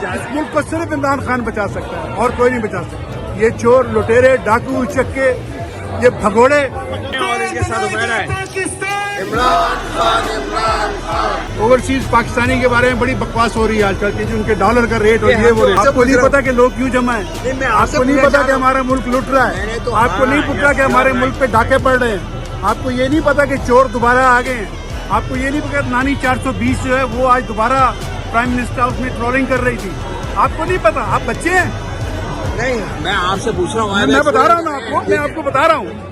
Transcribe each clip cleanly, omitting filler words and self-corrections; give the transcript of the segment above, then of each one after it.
اس ملک کو صرف عمران خان بچا سکتا ہے اور کوئی نہیں بچا سکتا. یہ چور لٹیرے ڈاکو چکے یہ بھگوڑے اور ان کے ساتھ عمرہ ہے اوورسیز پاکستانی کے بارے میں بڑی بکواس ہو رہی ہے آج کل کہ ان کے ڈالر کا ریٹ اور یہ وہ آپ کو نہیں پتا کہ لوگ کیوں جمع ہیں, آپ کو نہیں پتا کہ ہمارا ملک لٹ رہا ہے, آپ کو نہیں پتا کہ ہمارے ملک پہ ڈاکے پڑ رہے ہیں, آپ کو یہ نہیں پتا کہ چور دوبارہ آ گئے ہیں, آپ کو یہ نہیں پتا کہ نانی 420 جو ہے وہ آج دوبارہ پرائم منسٹر ہاؤس میں ٹرولنگ کر رہی تھی, آپ کو نہیں پتا, آپ بچے ہیں. نہیں میں آپ سے پوچھ رہا ہوں, میں بتا رہا ہوں آپ کو, میں آپ کو بتا رہا ہوں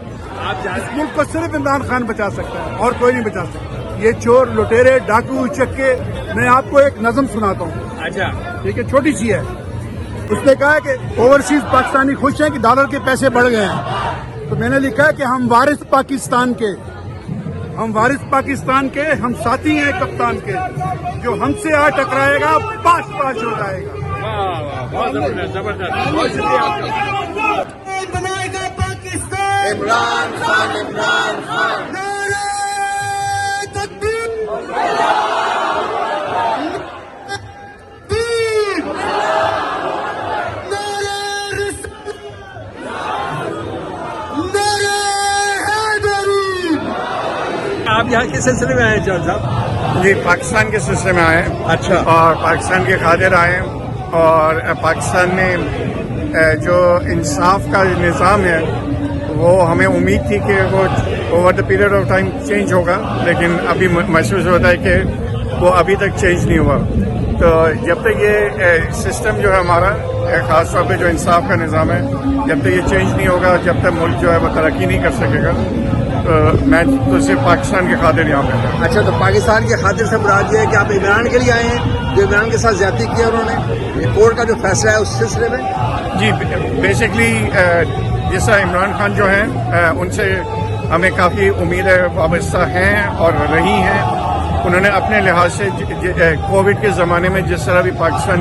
اس ملک کو صرف عمران خان بچا سکتا ہے اور کوئی نہیں بچا سکتا. یہ چور لٹیرے ڈاکو چکے, میں آپ کو ایک نظم سناتا ہوں. اچھا ٹھیک ہے, چھوٹی سی ہے. اس نے کہا کہ اوورسیز پاکستانی خوش ہیں کہ ڈالر کے پیسے بڑھ گئے ہیں, تو میں نے لکھا کہ ہم وارث پاکستان کے, ہم وارث پاکستان کے, ہم ساتھی ہیں کپتان کے, جو ہم سے آ ٹکرائے گا پاس پاس ہو جائے گا. بہت زبردست زبردست, بہت شکریہ آپ کا. بنائے گا پاکستان عمران خان عمران خان نعرہ تکبیر نعرہ رسالت نعرہ حیدری. آپ یہاں کس سلسلے میں آئے جان صاحب؟ جی پاکستان کے سلسلے میں آئے ہیں. اچھا. اور پاکستان کے خاطر آئے ہیں, اور پاکستان میں جو انصاف کا نظام ہے وہ ہمیں امید تھی کہ وہ over the period of time change ہوگا, لیکن ابھی محسوس ہوتا ہے کہ وہ ابھی تک چینج نہیں ہوا. تو جب تک یہ سسٹم جو ہے ہمارا, خاص طور پہ جو انصاف کا نظام ہے, جب تک یہ چینج نہیں ہوگا, جب تک ملک جو ہے وہ ترقی نہیں کر سکے گا. میں تو صرف پاکستان کی خاطر یہاں پہ ہوں. اچھا, تو پاکستان کی خاطر سے مراد یہ ہے کہ آپ عمران کے لیے آئے ہیں, جو عمران کے ساتھ زیادتی کی ہے انہوں نے, کورٹ کا جو فیصلہ ہے اس سلسلے میں. جی بیسکلی جس طرح عمران خان جو ہیں ان سے ہمیں کافی امیدیں وابستہ ہیں اور رہی ہیں. انہوں نے اپنے لحاظ سے کووڈ کے زمانے میں جس طرح بھی پاکستان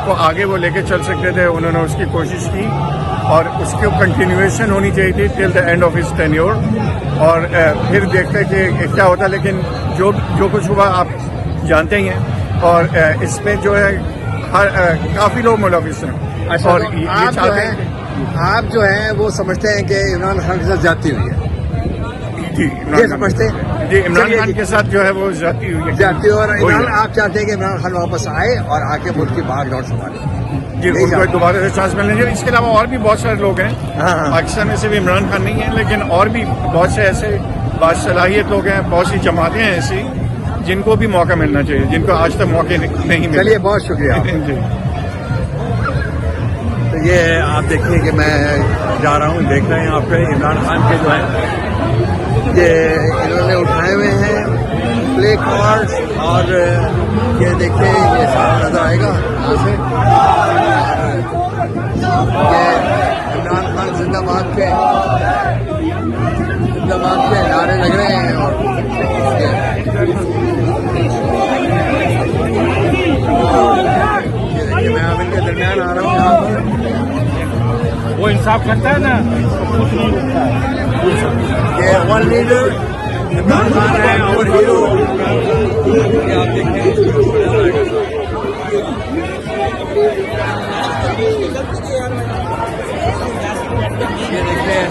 کو آگے وہ لے کے چل سکتے تھے, انہوں نے اس کی کوشش کی, اور اس کی کنٹینیویشن ہونی چاہیے تھی till the end of his tenure, اور پھر دیکھتے کہ کیا ہوتا ہے. لیکن جو کچھ ہوا آپ جانتے ہی ہیں, اور اس میں جو ہے کافی لوگ ملوث ہیں. اور یہ چاہتے ہیں آپ جو ہیں وہ سمجھتے ہیں کہ عمران خان کے ساتھ زیادتی ہوئی ہے. جی یہ سمجھتے ہیں جی عمران خان کے ساتھ جو ہے وہ زیادتی ہوئی ہے. زیادتی, اور آپ چاہتے ہیں کہ عمران خان واپس آئے اور آ کے ملک کی باہر دوڑ سنبھالے. جی ان کو دوبارہ سے چانس ملنے چاہیے. اس کے علاوہ اور بھی بہت سارے لوگ ہیں پاکستان میں, صرف عمران خان نہیں ہیں, لیکن اور بھی بہت سے ایسے باصلاحیت لوگ ہیں, بہت سی جماعتیں ہیں ایسی جن کو بھی موقع ملنا چاہیے, جن کو آج تک موقع نہیں ملے. چلیے بہت شکریہ. جی تو یہ آپ دیکھیے کہ میں جا رہا ہوں, دیکھ رہے ہیں آپ کے عمران خان کے جو ہیں یہ انہوں نے اٹھائے ہوئے ہیں پلے کارڈ, اور یہ دیکھیں یہ صاف نظر آئے گا یہاں سے. یہ عمران خان زندہ باد کے نعرے لگ رہے ہیں, اور یہ دیکھیے میں اب ان کے درمیان آ رہا ہوں یہاں پر. وہ انصاف کرتا ہے نا, یہ ون لیڈر عمران خان ہے, اور ہیرو یہ آپ دیکھیں. یہ دیکھیں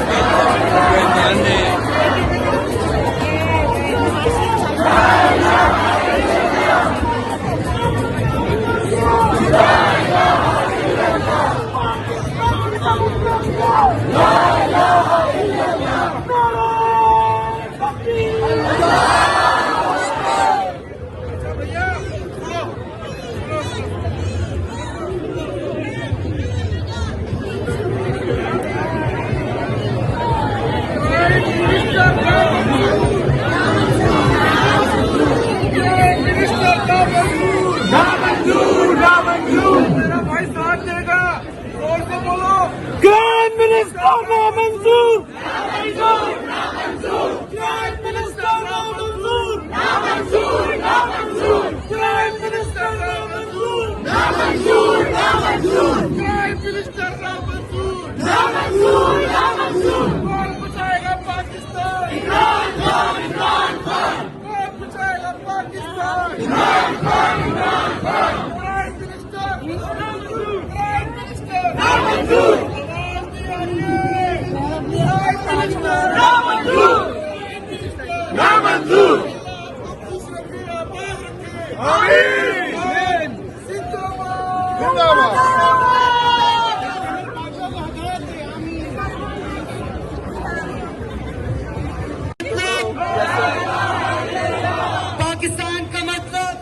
पाकिस्तान का मतलब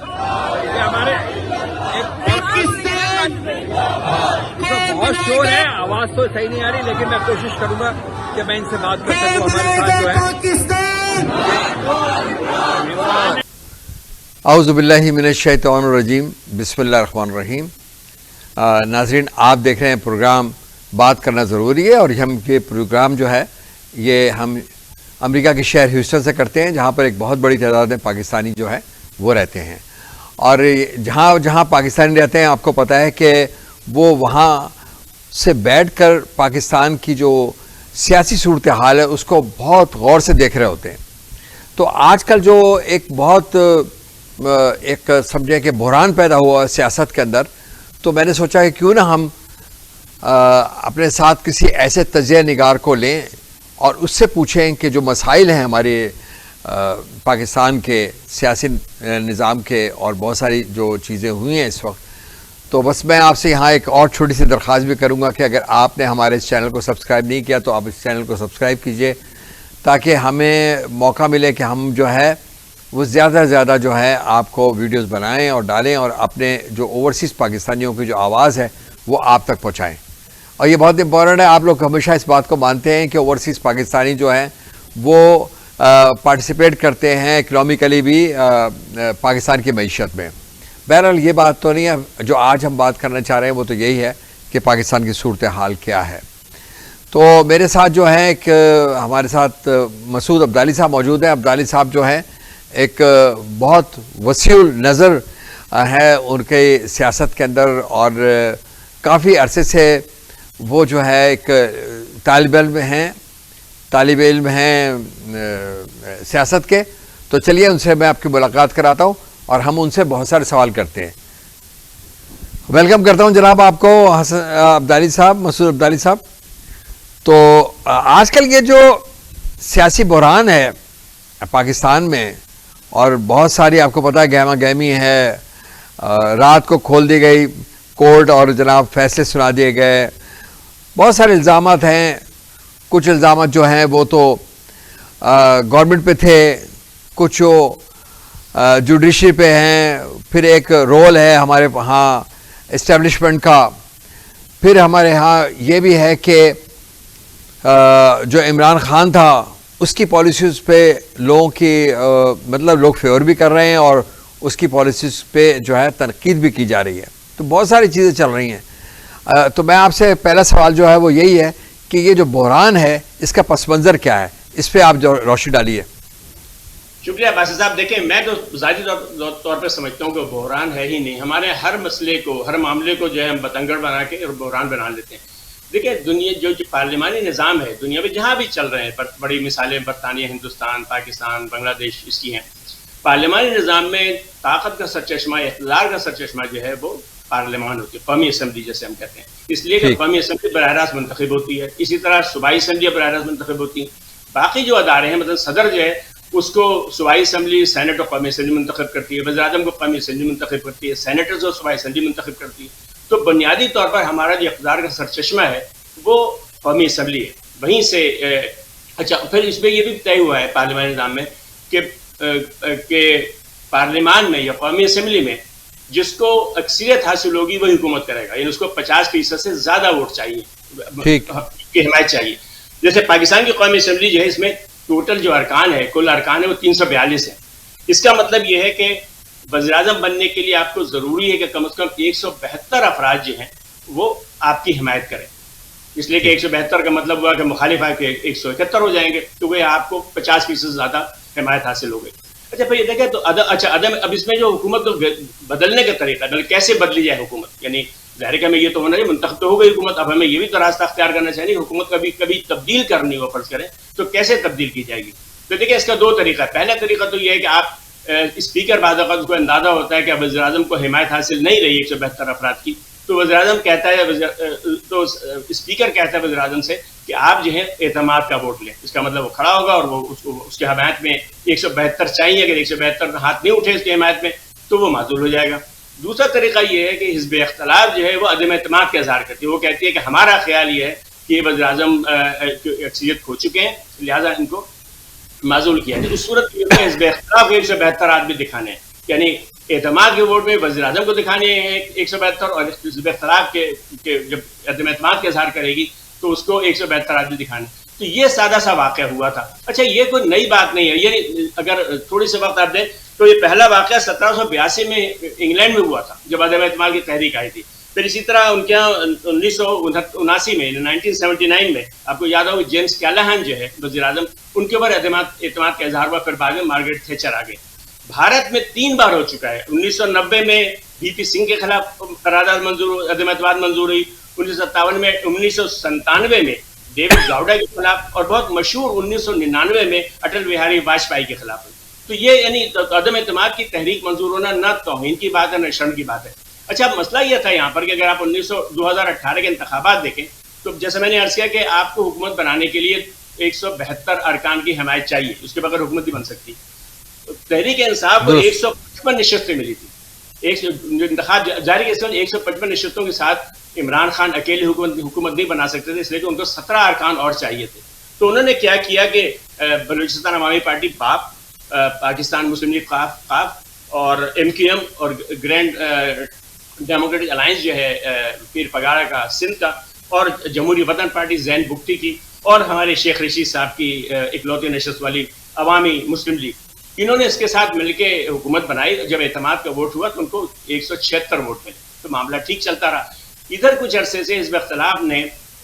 हमारे पाकिस्तान बहुत शोर है, आवाज तो सही नहीं आ रही, लेकिन मैं कोशिश करूंगा कि मैं इनसे बात कर सकूं। हमारे साथ जो है पाकिस्तान औज़ुबिल्लाहि मिनश्शैतानिर्रजीम, बिस्मिल्लाहिर्रहमानिर्रहीम। नाज़रीन, आप देख रहे हैं प्रोग्राम बात करना ज़रूरी है, और हम ये प्रोग्राम जो है ये हम अमेरिका के शहर ह्यूस्टन से करते हैं, जहाँ पर एक बहुत बड़ी तादाद में पाकिस्तानी जो है वो रहते हैं। और जहाँ जहाँ पाकिस्तानी रहते हैं, आपको पता है कि वो वहाँ से बैठकर पाकिस्तान की जो सियासी सूरत हाल है उसको बहुत गौर से देख रहे होते हैं। तो आजकल जो एक बहुत एक समझे कि बहरान पैदा हुआ है सियासत के अंदर, तो मैंने सोचा कि क्यों ना हम अपने साथ किसी ऐसे तजिया निगार को लें और उससे पूछें कि जो मसाइल हैं हमारे पाकिस्तान के सियासी निज़ाम के, और बहुत सारी जो चीज़ें हुई हैं इस वक्त। तो बस मैं आपसे यहाँ एक और छोटी सी दरख्वास्त भी करूँगा कि अगर आपने हमारे इस चैनल को सब्सक्राइब नहीं किया तो आप इस चैनल को सब्सक्राइब कीजिए, ताकि हमें मौका मिले कि हम जो है वो ज़्यादा से ज़्यादा जो है आपको वीडियोस बनाएं और डालें, और अपने जो ओवरसीज़ पाकिस्तानियों की जो आवाज़ है वो आप तक पहुँचाएँ। और ये बहुत इम्पॉर्टेंट है, आप लोग हमेशा इस बात को मानते हैं कि ओवरसीज़ पाकिस्तानी जो हैं वो पार्टिसिपेट करते हैं इकनॉमिकली भी पाकिस्तान की मईशत में। बहरहाल ये बात तो नहीं है, जो आज हम बात करना चाह रहे हैं वो तो यही है कि पाकिस्तान की सूरत हाल क्या है। तो मेरे साथ जो है एक हमारे साथ मसूद अब्दाली साहब मौजूद हैं। अब्दाली साहब जो हैं एक बहुत वसीउल नज़र है उनके सियासत के अंदर, और काफ़ी अरसे से वो जो है एक तालिब इल्म हैं सियासत के। तो चलिए उनसे मैं आपकी मुलाकात कराता हूँ और हम उनसे बहुत सारे सवाल करते हैं। वेलकम करता हूँ जनाब आपको अब्दाली साहब, मसूद अब्दाली साहब। तो आजकल ये जो सियासी बहरान है पाकिस्तान में, और बहुत सारी आपको पता है गहमा गहमी है, रात को खोल दी गई कोर्ट और जनाब फैसले सुना दिए गए, बहुत सारे इल्ज़ामात हैं। कुछ इल्ज़ामात जो हैं वो तो गवर्नमेंट पे थे, कुछ जुडिशरी पे हैं, फिर एक रोल है हमारे यहाँ इस्टेब्लिशमेंट का, फिर हमारे यहाँ ये भी है कि जो इमरान खान था उसकी पॉलिसीज़ पे लोगों की मतलब लोग फेवर भी कर रहे हैं, और उसकी पॉलिसीज़ पे जो है तनकीद भी की जा रही है। तो बहुत सारी चीज़ें चल रही हैं। तो मैं आपसे पहला सवाल जो है वो यही है कि ये जो बहरान है इसका पस मंज़र क्या है, इस पर आप जो रोशनी डालिए। शुक्रिया बासिर साहब। देखिए, मैं तो ज़ाती तौर पर समझता हूँ कि बहरान है ही नहीं। हमारे हर मसले को, हर मामले को जो है हम बतंगड़ बना के और बहरान बना लेते हैं। देखिए, दुनिया जो पार्लिमानी निज़ाम है दुनिया में जहाँ भी चल रहे हैं, बड़ी मिसालें बरतानिया, हिंदुस्तान, पाकिस्तान, बांग्लादेश इसकी हैं। पार्लिमानी निज़ाम में ताकत का सरचश्मा, इक़्तिदार का सरचश्मा जो है वो पार्लियामान होती है, कौमी असम्बली जैसे हम कहते हैं। इसलिए कि कौमी असम्बली बराह रास्त मुंतखब होती है, इसी तरह सूबाई असम्बलियाँ बराह रास्त मुंतखब होती हैं। बाकी जो अदारे हैं, मतलब सदर जो है उसको सूबाई असम्बली, सेनेट और कौमी असम्बली मुंतखब करती है, वज़ीर-ए-आज़म को कौमी असम्बली मुंतखब करती है, सेनेटर्स और सूबाई असम्बली मुंतखब करती है। तो बुनियादी तौर पर हमारा जो इक़्तिदार का सरचश्मा है वो कौमी असम्बली है। वहीं से अच्छा, फिर इसमें यह भी तय हुआ है पार्लियामानी निज़ाम में कि पार्लियामान में या कौमी असम्बली में जिसको अक्सरियत हासिल होगी वही हुकूमत करेगा, यानी उसको 50% से ज़्यादा वोट चाहिए, की हिमायत चाहिए। जैसे पाकिस्तान की कौमी असम्बली जो है, इसमें टोटल जो अरकान है, कुल अरकान है वो 342 है। इसका मतलब ये है कि वज़ीर-ए-आज़म बनने के लिए आपको ज़रूरी है कि कम से कम 172 अफराद जो हैं वो आपकी हिमायत करें। इसलिए कि 172 का मतलब हुआ कि मुखालिफ है कि 171 हो जाएंगे, तो वह आपको 50% ज़्यादा हिमायत हासिल हो गई। अच्छा, फिर ये देखें तो अब इसमें जो हुकूमत को बदलने का तरीका, मतलब कैसे बदली जाए हुकूमत, यानी ज़ाहिर है में ये तो होना चाहिए, मुंतखब तो हो गई हुकूमत, अब हमें ये भी तो रास्ता अख्तियार करना चाहिए कि हुकूमत कभी तब्दील करनी हो, फर्ज करें तो कैसे तब्दील की जाएगी। तो देखिए, इसका दो तरीका है। पहला तरीका तो ये है कि आप स्पीकर बाद उसको अंदाजा होता है कि वज़ीर-ए-आज़म को हिमायत हासिल नहीं रही 172 अफराद की, तो वज़ीर-ए-आज़म कहता है, तो स्पीकर कहता है वज़ीर-ए-आज़म से कि आप जो है एतमाद का वोट लें। इसका मतलब वो खड़ा होगा और वो उसके हिमायत में 172 चाहिए। अगर 172 हाथ नहीं उठे इसकी हिमायत में तो वो माजूल हो जाएगा। دوسرا طریقہ یہ ہے کہ حزب اختلاف جو ہے وہ عدم اعتماد کا اظہار کرتی ہے. وہ کہتی ہے کہ ہمارا خیال یہ ہے کہ یہ وزیر اعظم اکثریت کھو چکے ہیں, لہٰذا ان کو معزول کیا جائے. اس صورت میں حزب اختلاف 172 آدمی دکھانے ہیں, یعنی اعتماد کے ووٹ میں وزیر اعظم کو دکھانے ہیں 172, اور حزب اختلاف کے جب عدم اعتماد کا اظہار کرے گی تو اس کو 172 آدمی دکھانے. تو یہ سادہ سا واقعہ ہوا تھا. اچھا یہ کوئی نئی بات نہیں ہے, یعنی اگر تھوڑی سی وقت آپ دیں تو یہ پہلا واقعہ 1782 میں انگلینڈ میں ہوا تھا جب عدم اعتماد کی تحریک آئی تھی. پھر اسی طرح ان کے یہاں 1979 میں 1979 میں آپ کو یاد ہوگا جیمز کیلاہن جو ہے وزیر اعظم, ان کے اوپر اعتماد کا اظہار ہوا. پھر بعد میں مارگریٹ تھیچر آ گئے. بھارت میں 3 بار ہو چکا ہے. 1990 میں بی پی سنگھ کے خلاف قرارداد منظور, عدم اعتماد منظور ہوئی. 1997 میں ڈیوڈ گاؤڈا کے خلاف, اور بہت مشہور 1999 میں اٹل بہاری واجپئی کے خلاف ہوئی. تو یہ یعنی عدم اعتماد کی تحریک منظور ہونا نہ توہین کی بات ہے نہ شرم کی بات ہے. اچھا مسئلہ یہ تھا یہاں پر کہ اگر آپ 2018 کے انتخابات دیکھیں تو جیسے میں نے عرض کیا کہ آپ کو حکومت بنانے کے لیے 172 ارکان کی حمایت چاہیے, اس کے بغیر حکومت نہیں بن سکتی. تحریک انصاف کو 155 نشستیں ملی تھی. انتخاب جاری کے ساتھ 155 نشستوں کے ساتھ عمران خان اکیلے حکومت نہیں بنا سکتے تھے, اس لیے کہ ان کو 17 ارکان اور چاہیے تھے. تو انہوں نے کیا کیا کہ بلوچستان عوامی پارٹی پاپ, پاکستان مسلم لیگ قاف اور MQM اور گرینڈ ڈیموکریٹک الائنس جو ہے پیر پگاڑا کا سندھ کا, اور جمہوری وطن پارٹی زین بگٹی کی, اور ہمارے شیخ رشید صاحب کی اکلوتی نشست والی عوامی مسلم لیگ, انہوں نے اس کے ساتھ مل کے حکومت بنائی. جب اعتماد کا ووٹ ہوا تو ان کو 176 ووٹ ملے, تو معاملہ ٹھیک چلتا رہا. ادھر کچھ عرصے سے حزب اختلاف نے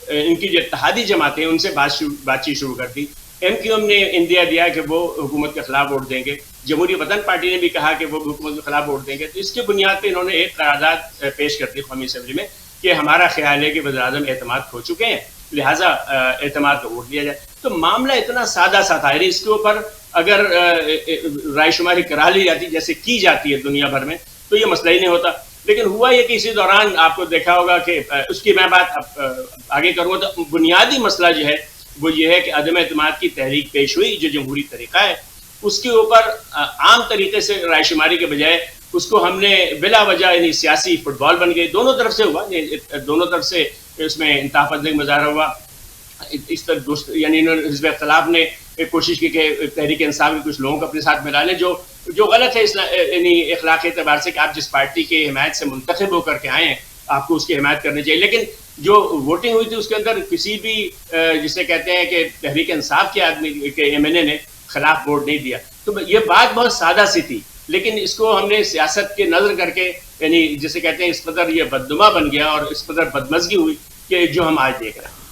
ان کی جو اتحادی جماعتیں ان سے بات چیت شروع کر دی. MQM نے اندیا دیا کہ وہ حکومت کے خلاف ووٹ دیں گے. جمہوری وطن پارٹی نے بھی کہا کہ وہ حکومت کے خلاف ووٹ دیں گے. تو اس کے بنیاد پہ انہوں نے ایک قرارداد پیش کر دی قومی اسمبلی میں کہ ہمارا خیال ہے کہ وزیر اعظم اعتماد کھو چکے ہیں, لہٰذا اعتماد کا ووٹ دیا جائے. تو معاملہ اتنا سادہ سا تھا. اس کے اوپر اگر رائے شماری کرا لی جاتی جیسے کی جاتی ہے دنیا بھر میں تو یہ مسئلہ ہی نہیں ہوتا. لیکن ہوا یہ کہ اسی دوران آپ کو دیکھا ہوگا کہ اس کی میں بات آگے کروں گا, تو بنیادی مسئلہ جو ہے وہ یہ ہے کہ عدم اعتماد کی تحریک پیش ہوئی جو جمہوری طریقہ ہے, اس کے اوپر عام طریقے سے رائے شماری کے بجائے اس کو ہم نے بلا وجہ یعنی سیاسی فٹ بال بن گئی. دونوں طرف سے ہوا, دونوں طرف سے اس میں انتہا پسندی مظاہرہ ہوا. اس طرح یعنی حزب اختلاف نے کوشش کی کہ تحریک انصاف کے کچھ لوگوں کو اپنے ساتھ ملا لیں, جو غلط ہے یعنی اخلاقی اعتبار سے کہ آپ جس پارٹی کے حمایت سے منتخب ہو کر کے آئے ہیں آپ کو اس کی حمایت کرنی چاہیے. لیکن جو ووٹنگ ہوئی تھی اس کے اندر کسی بھی جسے کہتے ہیں کہ تحریک انصاف کے آدمی کے MNA نے خلاف ووٹ نہیں دیا. تو یہ بات بہت سادہ سی تھی, لیکن اس کو ہم نے سیاست کے نظر کر کے یعنی جسے کہتے ہیں اس قدر یہ بدنما بن گیا اور اس قدر بدمزگی ہوئی کہ جو ہم آج دیکھ رہے ہیں.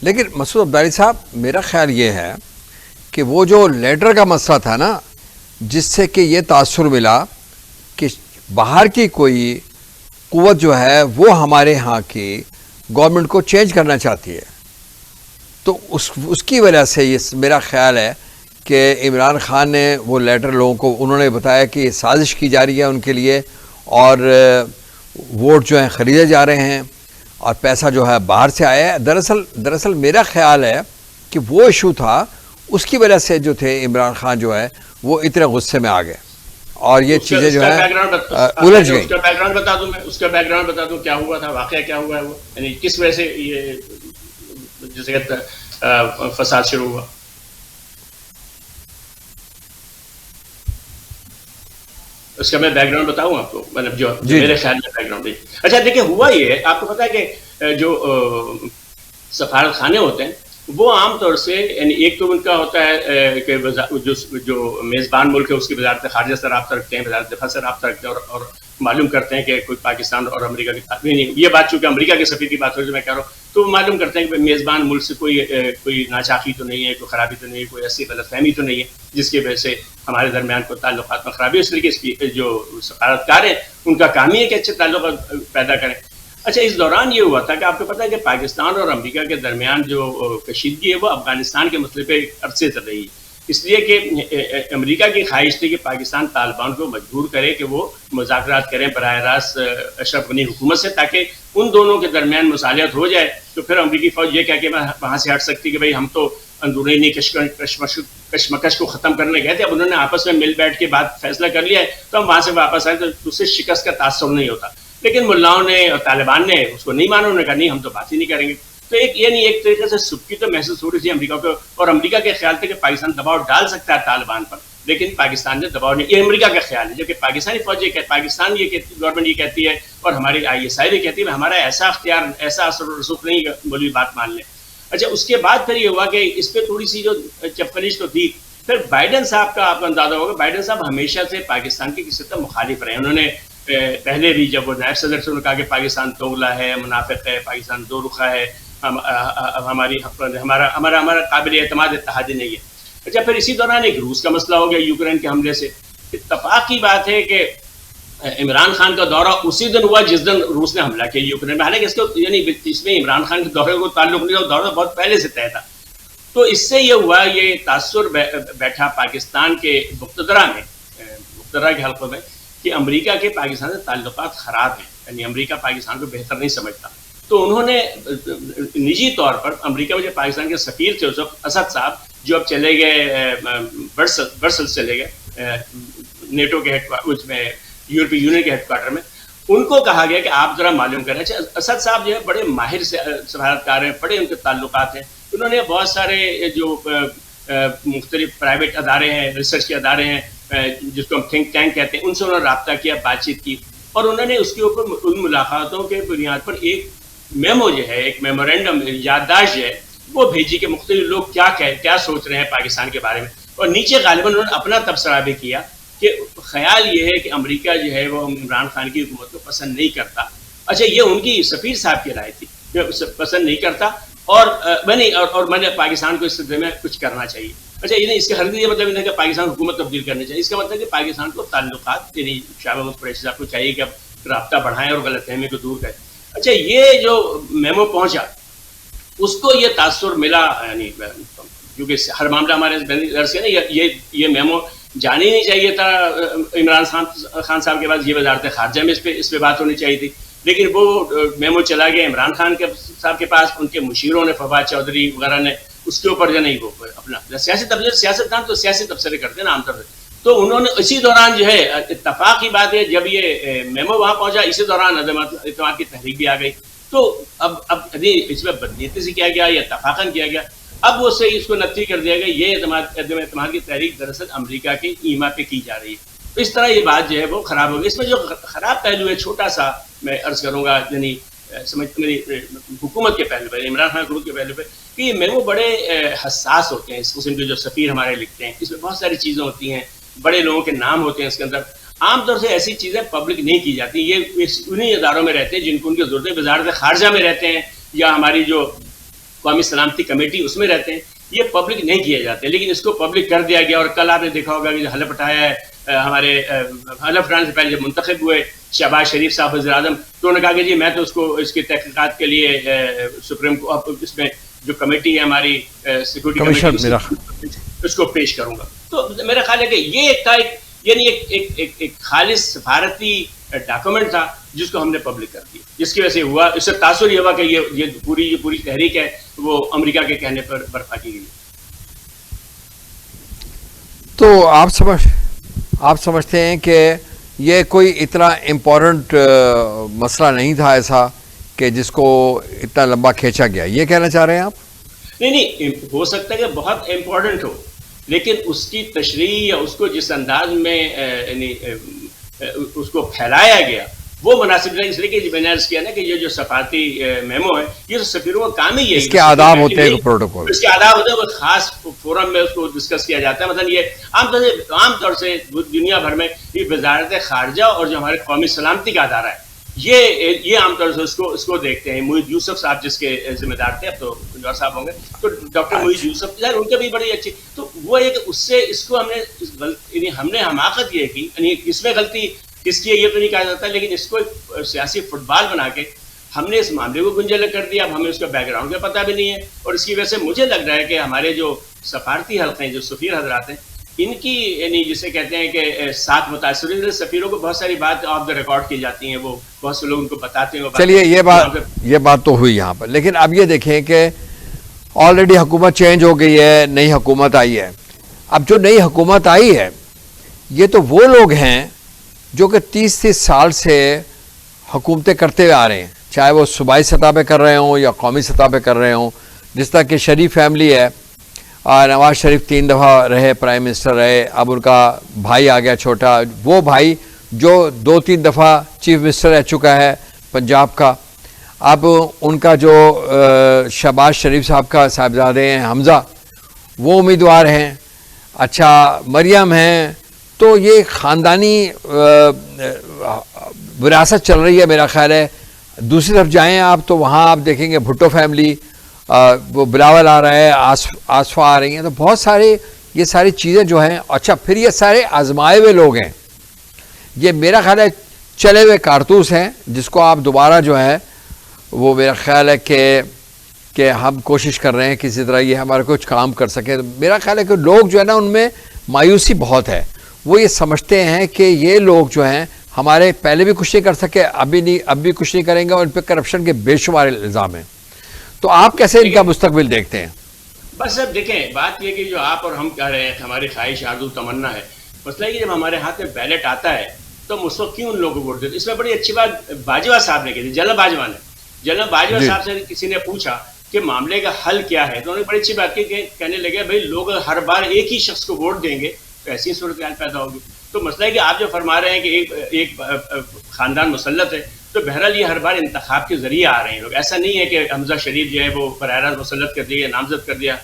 لیکن مسعود عبدالی صاحب, میرا خیال یہ ہے کہ وہ جو لیڈر کا مسئلہ تھا نا, جس سے کہ یہ تاثر ملا کہ باہر کی کوئی قوت جو ہے وہ ہمارے ہاں کی گورنمنٹ کو چینج کرنا چاہتی ہے, تو اس کی وجہ سے یہ میرا خیال ہے کہ عمران خان نے وہ لیٹر لوگوں کو انہوں نے بتایا کہ یہ سازش کی جا رہی ہے ان کے لیے, اور ووٹ جو ہیں خریدے جا رہے ہیں اور پیسہ جو ہے باہر سے آیا ہے. دراصل میرا خیال ہے کہ وہ ایشو تھا, اس کی وجہ سے جو تھے عمران خان جو ہے وہ اتنے غصے میں آ گئے اور یہ چیزیں جو ہے الجھ گئی. اس کا بیک گراؤنڈ بتا دوں میں, اس کا بیک گراؤنڈ بتا دوں کیا ہوا تھا, واقعہ کیا ہوا ہے وہ, یعنی کس وجہ سے یہ جیسے کہتے فساد شروع ہوا. اس کا میں بیک گراؤنڈ بتاؤں آپ کو, مطلب جو میرے خیال میں بیک گراؤنڈ. اچھا دیکھیں ہوا یہ ہے, آپ کو پتا ہے کہ جو سفارت خانے ہوتے ہیں وہ عام طور سے یعنی ایک تو ان کا ہوتا ہے کہ جو میزبان ملک ہے اس کی وزارت خارجہ سے رابطہ رکھتے ہیں, وزارت دفاع سے رابطہ رکھتے ہیں اور معلوم کرتے ہیں کہ کوئی پاکستان اور امریکہ کی یہ بات چونکہ امریکہ کے سفیر کی بات ہو رہی ہے میں کہہ رہا ہوں, تو وہ معلوم کرتے ہیں کہ میزبان ملک سے کوئی ناچاقی تو نہیں ہے, کوئی خرابی تو نہیں ہے, کوئی ایسی غلط فہمی تو نہیں ہے جس کی وجہ سے ہمارے درمیان کوئی تعلقات میں خرابی. اس طریقے سے جو سفارتکار ہیں ان کا کام ہی ہے کہ اچھے تعلقات پیدا کریں. اچھا اس دوران یہ ہوا تھا کہ آپ کو پتہ ہے کہ پاکستان اور امریکہ کے درمیان جو کشیدگی ہے وہ افغانستان کے مسئلے پہ عرصے چل رہی ہے, اس لیے کہ امریکہ کی خواہش تھی کہ پاکستان طالبان کو مجبور کرے کہ وہ مذاکرات کریں براہ راست اشرف غنی حکومت سے, تاکہ ان دونوں کے درمیان مصالحت ہو جائے. تو پھر امریکی فوج یہ کہہ کہ وہاں سے ہٹ سکتی کہ بھائی ہم تو अंदरूनी कशमकश को ख़त्म करने गए थे, अब उन्होंने आपस में मिल बैठ के बात फैसला कर लिया है, तो हम वहाँ से वापस आए तो उससे शिकस्त का तासुर नहीं होता। लेकिन मुल्लाओं ने और तालिबान ने उसको नहीं माना, उन्होंने कहा नहीं हम तो बात ही नहीं करेंगे। तो एक ये नहीं, एक तरीके से सुबकी तो महसूस हो रही थी अमेरिका को, और अमेरिका के ख्याल थे कि पाकिस्तान दबाव डाल सकता है तालिबान पर, लेकिन पाकिस्तान ने दबाव नहीं, ये अमेरिका का ख्याल है। जबकि पाकिस्तानी फौजी पाकिस्तान ये गवर्नमेंट ये कहती है और हमारी ISI भी कहती है हमारा ऐसा अख्तियार, ऐसा असर रसूख नहीं, बोली बात मान लें। अच्छा, उसके बाद फिर ये हुआ कि इस पर थोड़ी सी जो चपकलिश तो थी। फिर बाइडन साहब का आपको अंदाजा होगा, बाइडन साहब हमेशा से पाकिस्तान के किसी तरह मुखालिफ रहे। उन्होंने पहले भी जब वो नायब सदर से उन्होंने कहा कि पाकिस्तान तोगला है, मुनाफिक है, पाकिस्तान दो रुखा है, हमारा काबिल एतमाद इत्तेहादी नहीं है। अच्छा, फिर इसी दौरान एक रूस का मसला हो गया यूक्रेन के हमले से। इत्तफाक की बात है कि इमरान खान का दौरा उसी दिन हुआ जिस दिन रूस ने हमला किया यूक्रेन में, हालांकि इसको यानी इसमें इमरान खान के दौरे को ताल्लुक नहीं था, दौरा बहुत पहले से तय था। तो इससे ये हुआ, ये तासुर बैठा पाकिस्तान के मुक़्तदरा के हल्कों में कि अमेरिका के पाकिस्तान से ताल्लुकात ख़राब हैं, यानी अमेरिका पाकिस्तान को बेहतर नहीं समझता। तो उन्होंने निजी तौर पर अमेरिका में जो पाकिस्तान के सफ़ीर थे उस वक्त असद साहब, जो अब चले गए ब्रसेल्स चले गए नेटो के उसमें यूरोपीय यूनियन के हेडक्वार्टर में, उनको कहा गया कि आप जरा मालूम करें। अच्छा, असद साहब जो है बड़े माहिर सफारतकार हैं, बड़े उनके ताल्लुकात हैं, उन्होंने बहुत सारे जो मुख्तलिफ प्राइवेट अदारे हैं, रिसर्च के अदारे हैं, जिसको हम थिंक टैंक कहते हैं, उनसे उन्होंने रब्ता किया, बातचीत की, और उन्होंने उसके ऊपर उन मुलाकातों के बुनियाद पर एक मेमो जो है, एक मेमोरेंडम याददाश्त जो है वो भेजी कि मुख्तलिफ लोग क्या सोच रहे हैं पाकिस्तान के बारे में। और नीचे गालिबन उन्होंने अपना तबसरा भी किया कि ख्याल ये है कि अमेरिका जो है वो इमरान खान की हुकूमत को पसंद नहीं करता। अच्छा, ये उनकी सफ़ीर साहब की राय थी, पसंद नहीं करता, और मैंने पाकिस्तान को इस सिलसिले में कुछ करना चाहिए। अच्छा, ये नहीं, इसका हर ये मतलब नहीं कि पाकिस्तान हुकूमत तब्दील करनी चाहिए, इसका मतलब कि पाकिस्तान को ताल्लुकात, यानी शाह महमूद कुरैशी साहब को चाहिए कि अब राब्ता बढ़ाएं और गलतफहमी को दूर करें। अच्छा, ये जो मेमो पहुंचा उसको ये तासुर मिला, यानी क्योंकि हर मामला हमारे घर से ना, ये मेमो जानी नहीं चाहिए था इमरान खान साहब के पास, ये वजारत खारजा में इस पे बात होनी चाहिए थी, लेकिन वो मेमो चला गया इमरान खान साहब के पास। उनके मुशीरों ने, फवाद चौधरी वगैरह ने उसके ऊपर जो नहीं, वो अपना सियासतदान तो सियासी तबसरे करते हैं ना आमतौर पर, तो उन्होंने इसी दौरान जो है, इत्तफाक की बात है, जब ये मेमो वहाँ पहुँचा, इसी दौरान इत्तेमाद की तहरीक भी आ गई। तो अब इसमें बदनीयती से किया गया या इत्तफाकन किया गया, अब वो सही इसको नफी कर दिया गया, ये इत्तेमाद की तहरीक दरअसल अमेरिका के ईमा पे की जा रही है। तो इस तरह ये बात जो है वो ख़राब हो गई। इसमें जो ख़राब पहलू है, छोटा सा मैं अर्ज़ करूँगा, यानी मेरी हुकूमत के पहलू पर, इमरान खान हुकूमत के पहलू पर, कि ये मेमो बड़े हसास होते हैं। इस किस्म के जो सफ़ीर हमारे लिखते हैं, इसमें बहुत सारी चीज़ें होती हैं, बड़े लोगों के नाम होते हैं इसके अंदर। आमतौर से ऐसी चीज़ें पब्लिक नहीं की जाती, ये उन्हीं इदारों में रहते हैं जिनको उनकी ज़रूरत है, वज़ारत खारजा में रहते हैं या हमारी जो कौमी सलामती कमेटी उसमें रहते हैं, ये पब्लिक नहीं किए जाते। लेकिन इसको पब्लिक कर दिया गया, और कल आपने देखा होगा कि जो हलफ उठाया है, हमारे हलफ उठाने से पहले जब मुंतखब हुए शहबाज शरीफ साहब वज़ीर आज़म, तो उन्होंने कहा कि जी मैं तो उसको इसकी तहक़ीक़ात के लिए सुप्रीम कोर्ट, इसमें जो कमेटी है हमारी सिक्योरिटी कमेटी, उसको पेश करूँगा। तो मेरा ख्याल है कि ये एक खालिस सफारती डॉक्यूमेंट था जिसको हमने पब्लिक कर दिया, जिसकी वजह से हुआ, इससे तासुर ये हुआ कि ये पूरी तहरीक है वो अमेरिका के कहने पर बर्पा की गई। तो आप समझते हैं कि ये कोई इतना इम्पोर्टेंट मसला नहीं था ऐसा कि जिसको इतना लंबा खींचा गया, ये कहना चाह रहे हैं आप? नहीं, हो सकता है कि बहुत इम्पोर्टेंट हो, लेकिन उसकी तशरीह या उसको जिस अंदाज में उसको फैलाया गया वो मुनासिब नहीं। इसलिए कि मैंने अर्ज़ किया ना कि ये जो सफारती मेमो है, ये तो सफीरों का काम ही है, इसके आदाब होते हैं, प्रोटोकॉल इसके आदाब होते हैं, वो खास फोरम में उसको डिस्कस किया जाता है। मतलब ये आमतौर से दुनिया भर में ये वजारत खारजा और जो हमारे कौमी सलामती का अदारा है, ये आमतौर से इसको देखते हैं। मुईद यूसुफ साहब जिसके जिम्मेदार थे, अब तो कुछ और साहब होंगे, तो डॉक्टर मुईद यूसुफ यार उनके भी बड़ी अच्छी, तो वो एक उससे इसको हमने हमाकत ये की, इसमें गलती किसकी है ये तो नहीं कहा जाता, लेकिन इसको एक सियासी फुटबॉल बना के हमने इस मामले को गुंजल कर दिया। अब हमें उसका बैकग्राउंड का पता भी नहीं है, और इसकी वजह से मुझे लग रहा है कि हमारे जो सफारती हल्के हैं, जो सफ़ीर हजरात हैं, इनकी यानी जिसे कहते हैं कि साथ मुतासरीन सफ़ीरों को बहुत सारी बात ऑफ द रिकॉर्ड की जाती हैं, वो बहुत से लोग उनको बताते हैं। चलिए ये बात तो हुई यहाँ पर, लेकिन अब ये देखें कि ऑलरेडी हुकूमत चेंज हो गई है, नई हुकूमत आई है। अब जो नई हुकूमत आई है ये तो वो लोग हैं जो कि 30-30 साल से हुकूमतें करते हुए आ रहे हैं, चाहे वो सूबाई सतह पे कर रहे हों या कौमी सतह पे कर रहे हों। जिस तरह की शरीफ फैमिली है, नवाज शरीफ 3 दफ़ा रहे प्राइम मिनिस्टर रहे, अब उनका भाई आ गया छोटा, वो भाई जो 2-3 दफ़ा चीफ मिनिस्टर रह चुका है पंजाब का। अब उनका जो शहबाज शरीफ साहब का साहबजादे हैं हमज़ा, वो उम्मीदवार हैं। अच्छा, मरियम हैं। तो ये ख़ानदानी विरासत चल रही है मेरा ख्याल है। दूसरी तरफ जाएं आप तो वहाँ आप देखेंगे भुट्टो फैमिली, वो बिलावल आ रहा है, आसफा आ रही हैं। तो बहुत सारे ये सारी चीज़ें जो हैं, अच्छा फिर ये सारे आजमाए हुए लोग हैं, ये मेरा ख्याल है चले हुए कारतूस हैं जिसको आप दोबारा जो है वो मेरा ख्याल है कि हम कोशिश कर रहे हैं किसी तरह ये हमारा कुछ काम कर सके। मेरा ख्याल है कि लोग जो है ना उनमें मायूसी बहुत है, वो ये समझते हैं कि ये लोग जो हैं हमारे पहले भी कुछ नहीं कर सके, अब भी कुछ नहीं करेंगे, और इन पर करप्शन के बेशुमार इल्ज़ाम हैं। तो आप कैसे इनका मुस्तकबिल देखते हैं? बस अब देखें, बात ये कि जो आप और हम कह रहे हैं हमारी ख्वाहिश आरज़ू तमन्ना है, मसला है कि जब हमारे हाथ में बैलेट आता है तो हम उस वक्त क्यों उन लोगों को वोट देते। इसमें बड़ी अच्छी बात बाजवा साहब ने की थी, जनरल बाजवा ने। जनरल बाजवा साहब से किसी ने पूछा कि मामले का हल क्या है, तो उन्होंने बड़ी अच्छी बात की, कहने लगे भाई लोग हर बार एक ही शख्स को वोट देंगे तो ऐसी सूरत हाल पैदा होगी। तो मसला है कि आप जो फरमा रहे हैं कि एक ख़ानदान मुसल्लत है, तो बहरहाल ये हर बार इंतखाब के ज़रिए आ रहे हैं लोग। ऐसा नहीं है कि हमजा शरीफ जो है वो बराह रास्त मुसल्लत कर दिया, नामजद कर दिया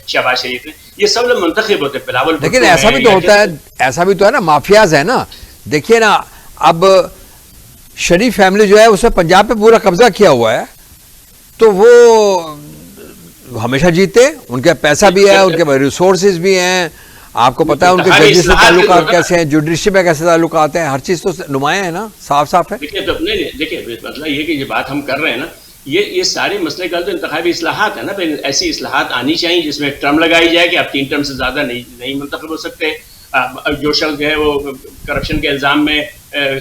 शहबाज शरीफ ने, ये सब लोग मुंतखब होते हैं। बिलावल, लेकिन ऐसा भी तो होता है, ऐसा भी तो है ना, माफियाज है ना। देखिए ना, अब शरीफ फैमिली जो है उसने पंजाब पे पूरा कब्जा किया हुआ है, तो वो हमेशा जीते, उनके पैसा भी है, उनके रिसोर्सेज भी हैं, आपको पता है उनके जजेस से ताल्लुकात कैसे हैं, जुडिशरी में कैसे ताल्लुकात हैं, हर चीज़ तो नुमाया है ना, साफ साफ है। देखिए तो देखिए मतलब ये कि ये बात हम कर रहे हैं ना, ये सारे मसले का तो इंतखाबी इस्लाहात है ना। ऐसी इस्लाहात आनी चाहिए जिसमें टर्म लगाई जाए कि आप 3 टर्म से ज़्यादा नहीं मुंतखब हो सकते। जो शख्स जो है वो करप्शन के इल्ज़ाम में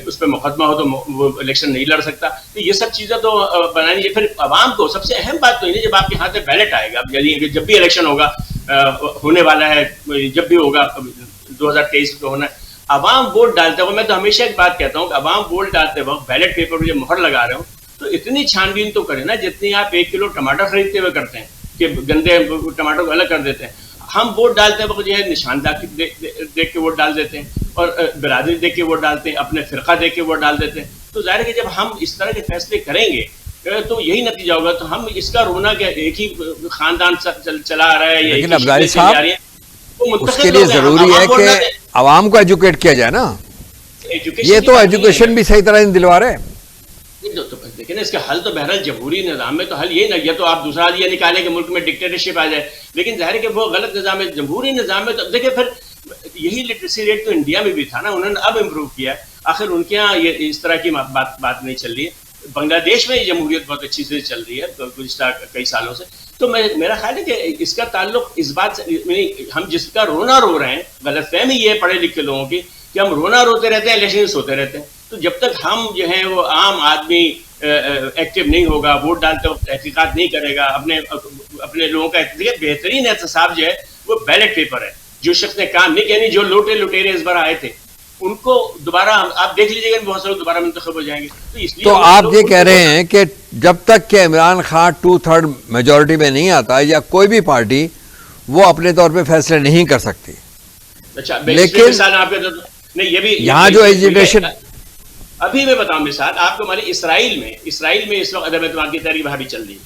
उस पर मुकदमा हो तो वो इलेक्शन नहीं लड़ सकता। तो ये सब चीज़ें तो बनानी चाहिए। फिर आवाम को सबसे अहम बात तो ये जब आपके हाथ में बैलेट आएगा, जब भी इलेक्शन होगा, होने वाला है, जब भी होगा 2023 को होना है, आवाम वोट डालते वक्त, मैं तो हमेशा एक बात कहता हूँ कि आवाम वोट डालते वक्त बैलेट पेपर पर जब मोहर लगा रहे हो तो इतनी छानबीन तो करें ना जितनी आप 1 किलो टमाटर खरीदते हुए करते हैं कि गंदे टमाटर को अलग कर देते हैं। हम वोट डालते वक्त जो है निशानदार देख के वोट डाल देते हैं और बिरादरी देख के वोट डालते हैं, अपने फिरका देख के वोट डाल देते हैं। तो जाहिर है कि जब हम इस तरह के फैसले करेंगे तो यही नतीजा होगा। तो हम इसका रोना क्या, एक ही खानदान चला आ रहा है, लेकिन अब्दाली साहब उसके लिए जरूरी है कि आवाम को एजुकेट किया जाए ना। ये तो एजुकेशन भी सही तरह नहीं दिलवा रहे। देखिए ना, इसका हल तो बहरहाल जमहूरी निज़ाम में तो हल ये ना, या तो आप दूसरा हल ये निकालें कि मुल्क में डिक्टेटरशिप आ जाए, लेकिन जाहिर है कि वो गलत निज़ाम है। जमहूरी निज़ाम में तो देखिए फिर यही लिटरेसी रेट तो इंडिया में भी था ना, उन्होंने अब इम्प्रूव किया। आखिर उनके यहाँ ये इस तरह की बात नहीं चल रही है। बांग्लादेश में जमहूरियत बहुत अच्छी से चल रही है गुज़िश्ता कई सालों से। तो मेरा ख्याल है कि इसका ताल्लुक इस बात से, हम जिसका रोना रो रहे हैं, गलतफहमी ये पढ़े लिखे लोगों की कि हम रोना रोते रहते हैं, इलेक्शन होते रहते हैं। तो जब तक हम जो है वो आम आदमी एक्टिव नहीं होगा, वोट डालते वक्त तहकीकात नहीं करेगा, अपने लोगों का बेहतरीन एहतसाब जो है वो बैलेट पेपर है। जो शख्स ने काम नहीं किया, जो लुटेरे इस बार आए थे उनको दोबारा आप देख लीजिएगा, बहुत सारे दोबारा मुंतखब हो जाएंगे। तो इसलिए तो आप ये कह रहे हैं कि जब तक कि इमरान खान 2/3 मेजोरिटी में नहीं आता या कोई भी पार्टी वो अपने तौर पे फैसले नहीं कर सकती। अच्छा, लेकिन नहीं, ये भी यहाँ जो एजुकेशन, अभी मैं बताऊं मिसाल आपको, हमारे इसराइल में इस वक्त अदम एतमाद की तहरीक वहाँ भी चल रही है।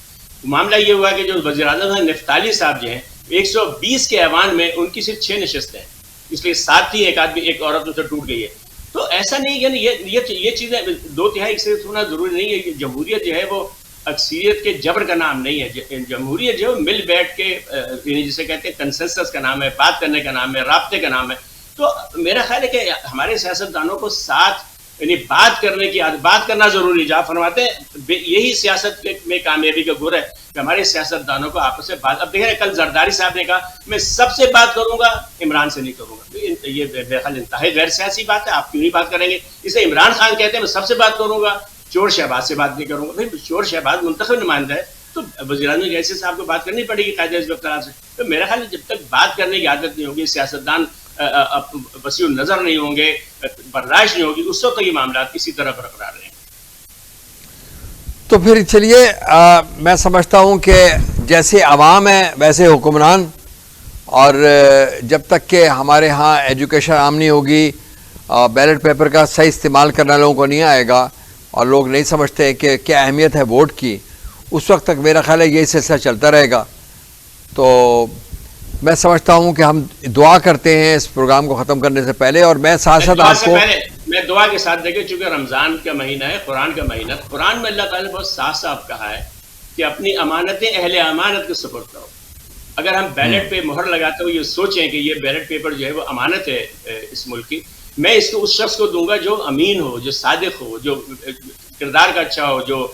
मामला ये हुआ कि जो वज़ीर-ए-आज़म हैं नफ्ताली साहब जो हैं, 120 के ऐवान में उनकी सिर्फ 6 नशस्तें हैं, इसलिए 7 थी, एक औरत उनसे टूट गई है। तो ऐसा नहीं, यानी ये चीज़ें 2/3 से होना जरूरी नहीं है। जमहूरियत जो है वो अक्सरियत के जबर का नाम नहीं है। जमहूरियत जो है मिल बैठ के, जिसे कहते हैं कंसेंसस का नाम है, बात करने का नाम है, राब्ते का नाम है। तो मेरा ख्याल है कि हमारे सियासतदानों को साथ यानी बात करना जरूरी है। आप फरमाते हैं यही सियासत में कामयाबी का गुर है कि हमारे सियासतदानों को आपस में बात। अब देखें, कल जरदारी साहब ने कहा मैं सबसे बात करूंगा, इमरान से नहीं करूंगा। तो ये इंतहाई गैर सियासी बात है। आप क्यों नहीं बात करेंगे? इसे इमरान खान कहते हैं मैं सबसे बात करूंगा, چور شہباز سے بات نہیں کروں گا. بھائی چور شہباز منتخب نمائندہ ہے تو وزیر اعظم جیسے صاحب کو بات کرنی پڑے گی قائد اعظم اختیار سے. تو میرا خیال ہے جب تک بات کرنے کی عادت نہیں ہوگی, سیاستدان وسیع النظر نہیں ہوں گے, برداشت نہیں ہوگی, اس وقت یہ معاملات اسی طرح برقرار رہیں. تو پھر چلیے میں سمجھتا ہوں کہ جیسے عوام ہے ویسے حکمران, اور جب تک کہ ہمارے ہاں ایجوکیشن عام نہیں ہوگی, بیلٹ پیپر کا صحیح استعمال کرنا لوگوں کو نہیں آئے گا, اور لوگ نہیں سمجھتے کہ کیا اہمیت ہے ووٹ کی, اس وقت تک میرا خیال ہے یہی سلسلہ چلتا رہے گا. تو میں سمجھتا ہوں کہ ہم دعا کرتے ہیں اس پروگرام کو ختم کرنے سے پہلے, اور میں ساتھ ساتھ آپ کو میں دعا کے ساتھ دیکھیں, چونکہ رمضان کا مہینہ ہے, قرآن کا مہینہ, قرآن میں اللہ تعالیٰ نے بہت صاف صاف کہا ہے کہ اپنی امانتیں اہل امانت کے سپرد کرو. اگر ہم بیلٹ پہ مہر لگاتے ہوئے یہ سوچیں کہ یہ بیلٹ پیپر جو ہے وہ امانت ہے اس ملک کی, میں اس کو اس شخص کو دوں گا جو امین ہو, جو صادق ہو, جو کردار کا اچھا ہو, جو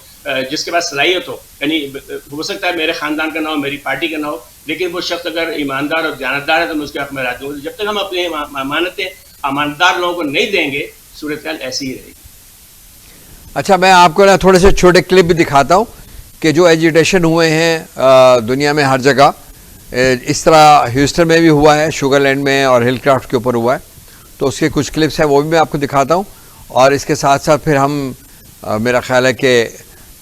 جس کے پاس صلاحیت ہو. یعنی ہو سکتا ہے میرے خاندان کا نہ ہو, میری پارٹی کا نہ ہو, لیکن وہ شخص اگر ایماندار اور دیانتدار ہے تو میں اس کے حق میں رات دوں گا. جب تک ہم اپنے امانتیں امانتدار لوگوں کو نہیں دیں گے, صورتحال ایسی ہی رہے گی. اچھا, میں آپ کو نا تھوڑے سے چھوٹے کلپ بھی دکھاتا ہوں کہ جو ایجیٹیشن ہوئے ہیں دنیا میں ہر جگہ, اس طرح ہیوسٹن میں بھی ہوا ہے, شوگر لینڈ میں اور ہل کرافٹ کے اوپر ہوا ہے, تو اس کے کچھ کلپس ہیں وہ بھی میں آپ کو دکھاتا ہوں. اور اس کے ساتھ ساتھ پھر ہم میرا خیال ہے کہ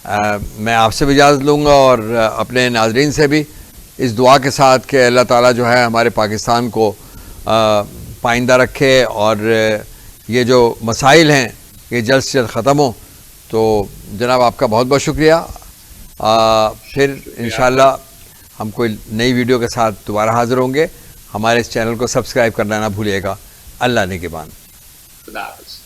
میں آپ سے بھی اجازت لوں گا اور اپنے ناظرین سے بھی, اس دعا کے ساتھ کہ اللہ تعالیٰ جو ہے ہمارے پاکستان کو پائندہ رکھے اور یہ جو مسائل ہیں یہ جلد سے جلد ختم ہوں. تو جناب آپ کا بہت بہت شکریہ. پھر انشاءاللہ ہم کوئی نئی ویڈیو کے ساتھ دوبارہ حاضر ہوں گے. ہمارے اس چینل کو سبسکرائب کرنا نہ بھولیے گا. اللہ نگہبان. خدا حافظ.